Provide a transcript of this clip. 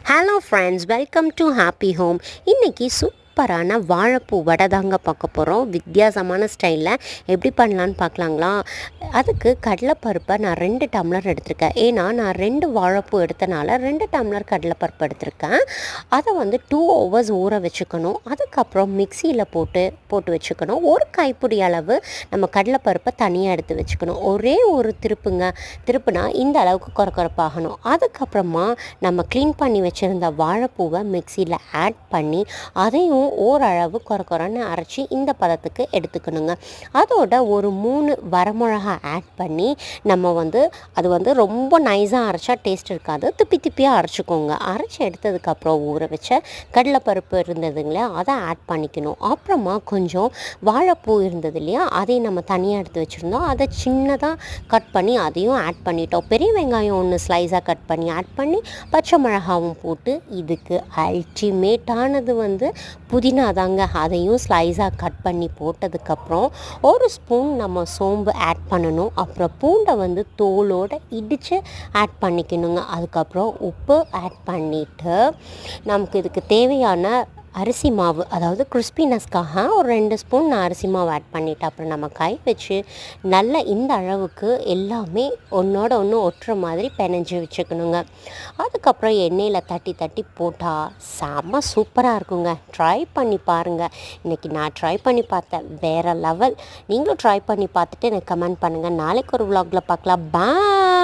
Hello friends, welcome to happy home. இன்றைக்கி சூப்பரான வாழைப்பூ வடை தாங்க பார்க்க போகிறோம். வித்தியாசமான ஸ்டைலில் எப்படி பண்ணலான்னு பார்க்கலாங்களா? அதுக்கு கடலைப்பருப்பை நான் 2 டம்ளர் எடுத்திருக்கேன். ஏன்னா நான் 2 வாழைப்பூ எடுத்தனால 2 டம்ளர் கடலைப்பருப்பு எடுத்திருக்கேன். அதை 2 ஹவர்ஸ் ஊற வச்சுக்கணும். அதுக்கப்புறம் மிக்சியில் போட்டு வச்சுக்கணும். ஒரு கைப்பிடி அளவு நம்ம கடலைப்பருப்பை தனியாக எடுத்து வச்சுக்கணும். ஒரே ஒரு திருப்புனா இந்த அளவுக்கு கொரகொரப்பாகணும். அதுக்கப்புறமா நம்ம க்ளீன் பண்ணி வச்சுருந்த வாழைப்பூவை மிக்சியில் ஆட் பண்ணி அதையும் ஓரளவு கொரகொரன்னு அரைச்சி இந்த பதத்துக்கு எடுத்துக்கணுங்க. அதோட ஒரு 3 வரமிளகா ஆட் பண்ணி நம்ம அது ரொம்ப நைஸாக அரைச்சா டேஸ்ட் இருக்காது. திப்பியாக அரைச்சிக்கோங்க. அரைச்சி எடுத்ததுக்கப்புறம் ஊற வச்ச கடலைப்பருப்பு இருந்ததுங்களே அதை ஆட் பண்ணிக்கணும். அப்புறமா கொஞ்சம் வாழைப்பூ இருந்தது இல்லையா, அதையும் நம்ம தனியாக எடுத்து வச்சுருந்தோம். அதை சின்னதாக கட் பண்ணி அதையும் ஆட் பண்ணிட்டோம். பெரிய வெங்காயம் 1 ஸ்லைஸாக கட் பண்ணி ஆட் பண்ணி பச்சை மிளகாவும் போட்டு இதுக்கு அல்டிமேட்டானது புதினா தாங்க. அதையும் ஸ்லைஸாக கட் பண்ணி போட்டதுக்கப்புறம் 1 ஸ்பூன் நம்ம சோம்பு ஆட் பண்ணணும். அப்புறம் பூண்டை தோலோடு இடித்து ஆட் பண்ணிக்கணுங்க. அதுக்கப்புறம் உப்பு ஆட் பண்ணிவிட்டு நமக்கு இதுக்கு தேவையான அரிசி மாவு, அதாவது கிறிஸ்பினஸ்க்காக ஒரு 2 ஸ்பூன் நான் அரிசி மாவு ஆட் பண்ணிவிட்டு அப்புறம் நம்ம கை வச்சு நல்லா இந்த அளவுக்கு எல்லாமே ஒன்றோட ஒன்று ஒட்டுற மாதிரி பிணைஞ்சி வச்சுக்கணுங்க. அதுக்கப்புறம் எண்ணெயில் தட்டி போட்டால் செம்ம சூப்பராக இருக்குங்க. ட்ரை பண்ணி பாருங்கள். இன்றைக்கி நான் ட்ரை பண்ணி பார்த்தேன், வேறு லெவல். நீங்களும் ட்ரை பண்ணி பார்த்துட்டு எனக்கு கமெண்ட் பண்ணுங்கள். நாளைக்கு ஒரு vlogல பார்க்கலாம். பாய்.